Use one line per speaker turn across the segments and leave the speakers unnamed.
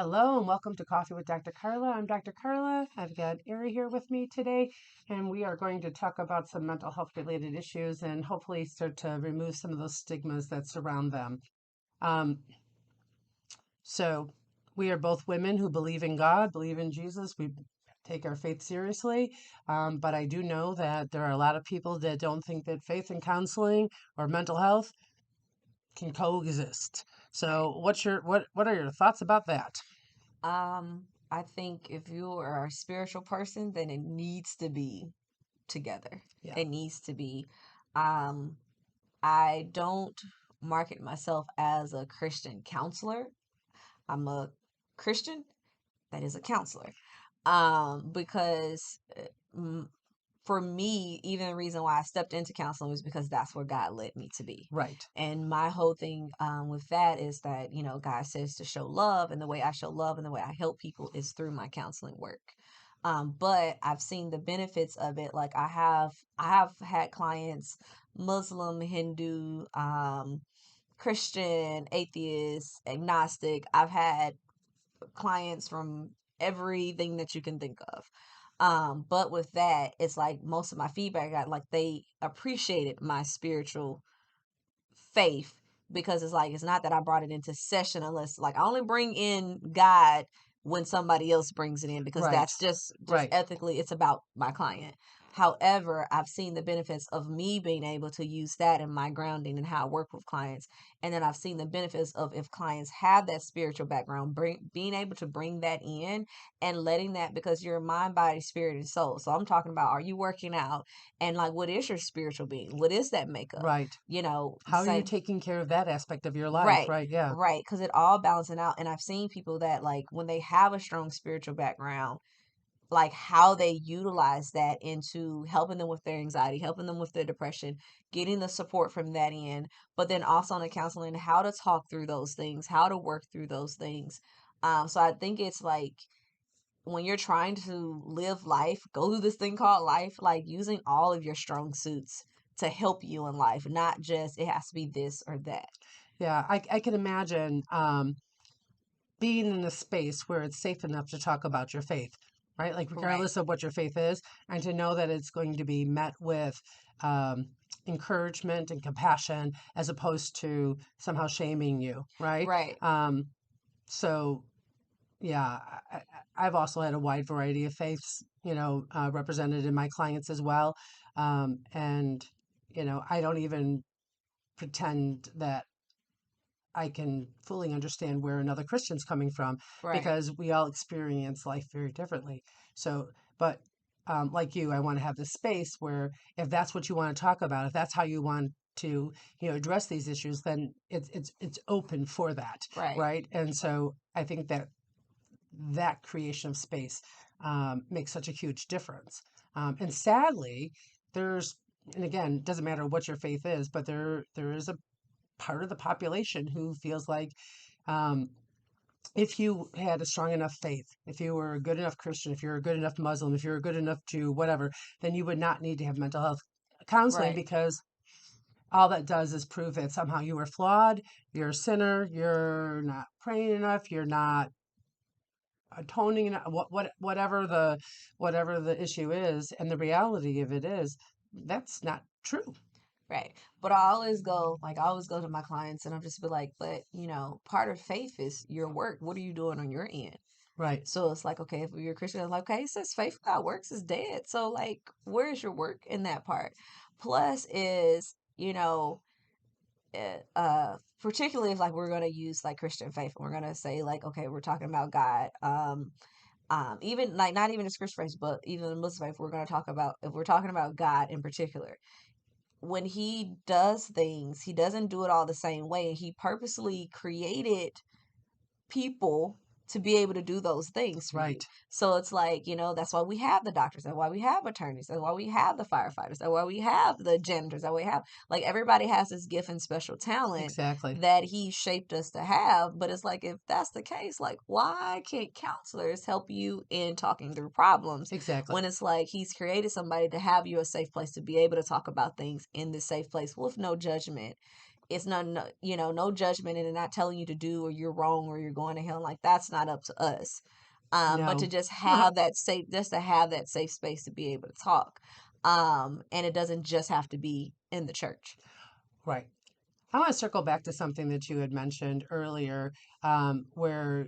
Hello and welcome to Coffee with Dr. Carla. I'm Dr. Carla. I've got Ari here with me today, and we are going to talk about some mental health related issues and hopefully start to remove some of those stigmas that surround them. Um, so, we are both women who believe in God, believe in Jesus. We take our faith seriously, but I do know that there are a lot of people that don't think that faith and counseling or mental health can coexist. So, what are your thoughts about that?
I think if you are a spiritual person, then it needs to be together.
Yeah.
It needs to be. Um, I don't market myself as a Christian counselor. I'm a Christian that is a counselor. Because mm, for me, even the reason why I stepped into counseling was because that's where God led me to be.
Right.
And my whole thing with that is that, God says to show love, and the way I show love and the way I help people is through my counseling work. But I've seen the benefits of it. Like I have had clients, Muslim, Hindu, Christian, atheist, agnostic. I've had clients from everything that you can think of. But with that, it's like most of my feedback got like they appreciated my spiritual faith because it's like it's not that I brought it into session unless like I only bring in God when somebody else brings it in because
Right.
that's just
Right.
ethically it's about my client. However, I've seen the benefits of me being able to use that in my grounding and how I work with clients. And then I've seen the benefits of if clients have that spiritual background, being able to bring that in and letting that because you're mind, body, spirit, and soul. So I'm talking about are you working out and like what is your spiritual being? What is that makeup?
Right. How are you
Same.
taking care of that aspect of your life?
Right,
Right. Yeah.
right, because it all balancing out. And I've seen people that like when they have a strong spiritual background, like how they utilize that into helping them with their anxiety, helping them with their depression, getting the support from that end, but then also on the counseling, how to talk through those things, how to work through those things. So I think it's like when you're trying to live life, go through this thing called life, like using all of your strong suits to help you in life, not just it has to be this or that.
Yeah. I can imagine being in a space where it's safe enough to talk about your faith, right? Like,
Right.
regardless of what your faith is, and to know that it's going to be met with um, encouragement and compassion as opposed to somehow shaming you, right?
Right.
So, yeah, I've also had a wide variety of faiths, represented in my clients as well. And, I don't even pretend that I can fully understand where another Christian's coming from
Right.
because we all experience life very differently. So, but like you, I want to have this space where if that's what you want to talk about, if that's how you want to, address these issues, then it's open for that,
Right.
right? And so I think that creation of space makes such a huge difference. And sadly, there's and again, it doesn't matter what your faith is, but there is a part of the population who feels like um, if you had a strong enough faith, if you were a good enough Christian, if you're a good enough Muslim, if you're a good enough Jew, whatever, then you would not need to have mental health counseling
Right.
because all that does is prove that somehow you are flawed, you're a sinner, you're not praying enough, you're not atoning enough, whatever the issue is, and the reality of it is that's not true.
Right. But I always go to my clients and I'm just be like, but part of faith is your work. What are you doing on your end?
Right.
So it's like, okay, if you're a Christian, it's like, okay, it says faith without works is dead. So like, where's your work in that part? Plus is, particularly if like we're gonna use like Christian faith and we're gonna say like, okay, we're talking about God. Even like not even as Christian faith, but even in Muslim faith, we're gonna talk about if we're talking about God in particular when he does things, he doesn't do it all the same way. He purposely created people to be able to do those things for you.
Right.
So it's like, that's why we have the doctors, that's why we have attorneys, that's why we have the firefighters, that's why we have the janitors, that we have like everybody has this gift and special talent
Exactly.
that he shaped us to have. But it's like if that's the case, like why can't counselors help you in talking through problems
Exactly.
when it's like he's created somebody to have you a safe place to be able to talk about things in this safe place with no judgment it's no judgment, and they're not telling you to do or you're wrong or you're going to hell. Like, that's not up to us. But to
No.
just have that safe, just to have that safe space to be able to talk. And it doesn't just have to be in the church.
Right. I want to circle back to something that you had mentioned earlier, where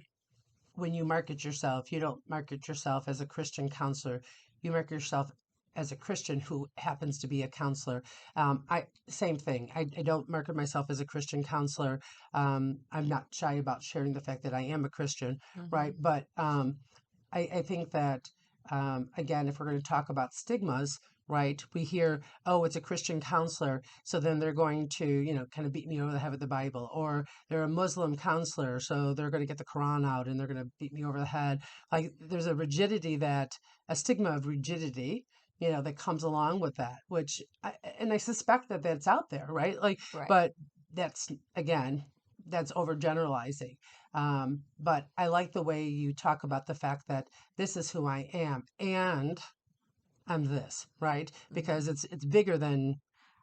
when you market yourself, you don't market yourself as a Christian counselor. You market yourself as a Christian who happens to be a counselor. I Same thing. I don't market myself as a Christian counselor. I'm not shy about sharing the fact that I am a Christian,
Mm-hmm.
right? But I think that, again, if we're going to talk about stigmas, right, we hear, oh, it's a Christian counselor, so then they're going to, kind of beat me over the head with the Bible, or they're a Muslim counselor, so they're going to get the Quran out and they're going to beat me over the head. Like, there's a stigma of rigidity, that comes along with that, and I suspect that that's out there, right? Like,
Right.
but again, that's overgeneralizing. But I like the way you talk about the fact that this is who I am and I'm this, right?
Mm-hmm.
Because it's bigger than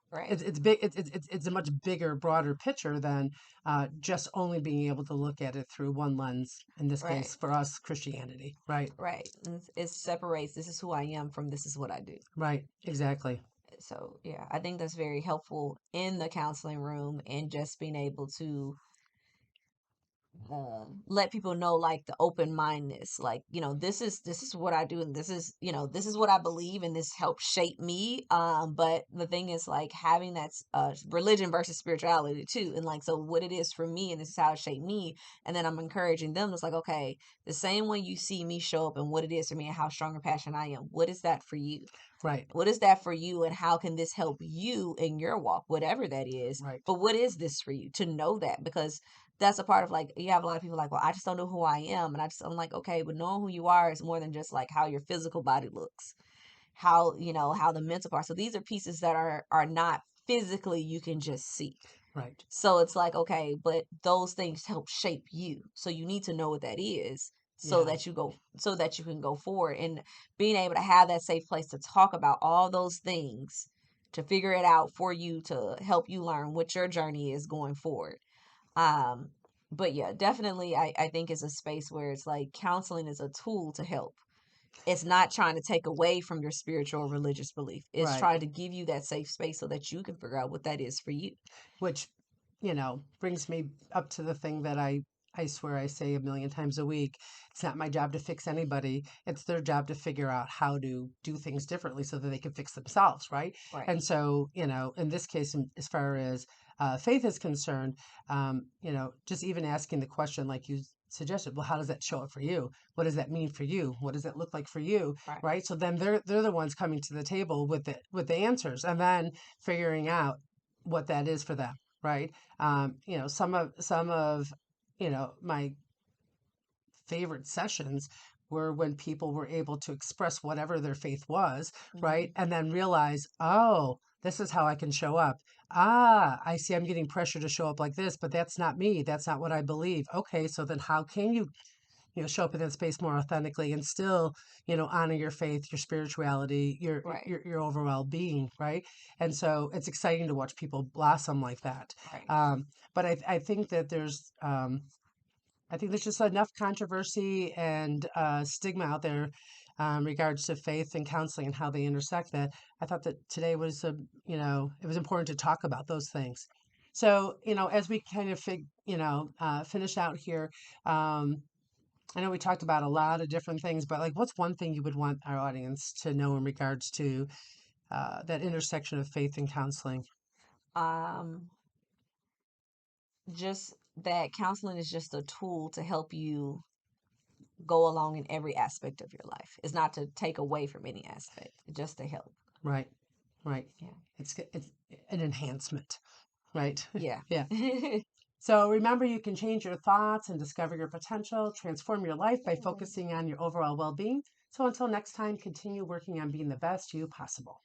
Right.
it's big. It's a much bigger, broader picture than just only being able to look at it through one lens. In this
Right.
case, for us, Christianity, right?
Right. And it separates, this is who I am from this is what I do.
Right. Exactly.
So yeah, I think that's very helpful in the counseling room, and just being able to let people know, like, the open mindedness, like, this is what I do, and this is what I believe, and this helps shape me. But the thing is, like, having that religion versus spirituality too, and like, so what it is for me, and this is how it shaped me, and then I'm encouraging them. It's like, okay, the same way you see me show up and what it is for me and how strong and passionate I am, what is that for you?
Right.
What is that for you, and how can this help you in your walk, whatever that is?
Right.
But what is this for you, to know that? Because that's a part of, like, you have a lot of people like, well, I just don't know who I am. And I'm like, okay, but knowing who you are is more than just like how your physical body looks, how the mental part. So these are pieces that are not physically you can just see.
Right.
So it's like, okay, but those things help shape you. So you need to know what that is,
Yeah.
so that you can go forward, and being able to have that safe place to talk about all those things, to figure it out for you, to help you learn what your journey is going forward. Um, but yeah, definitely I think it's a space where it's like counseling is a tool to help. It's not trying to take away from your spiritual or religious belief. It's
Right.
trying to give you that safe space so that you can figure out what that is for you.
Which, brings me up to the thing that I swear I say a million times a week. It's not my job to fix anybody. It's their job to figure out how to do things differently so that they can fix themselves, right?
Right.
And so, in this case, as far as faith is concerned, just even asking the question like you suggested, well, how does that show up for you? What does that mean for you? What does that look like for you?
Right.
Right? So then they're the ones coming to the table with the answers, and then figuring out what that is for them, right? Some of my favorite sessions were when people were able to express whatever their faith was,
Hmm.
right? And then realize, oh, this is how I can show up. Ah, I see I'm getting pressure to show up like this, but that's not me. That's not what I believe. Okay, so then how can you show up in that space more authentically and still honor your faith, your spirituality, your
Right.
your, your overall being, right? And so it's exciting to watch people blossom like that.
Right.
But I think that I think there's just enough controversy and stigma out there regards to faith and counseling and how they intersect, that I thought that today was it was important to talk about those things. So as we kind of finish out here, I know we talked about a lot of different things, but like, what's one thing you would want our audience to know in regards to that intersection of faith and counseling?
Um, just that counseling is just a tool to help you go along in every aspect of your life. It's not to take away from any aspect, just to help.
Right, right.
Yeah.
It's an enhancement, right?
Yeah.
Yeah. So remember, you can change your thoughts and discover your potential, transform your life by focusing on your overall well being. So until next time, continue working on being the best you possible.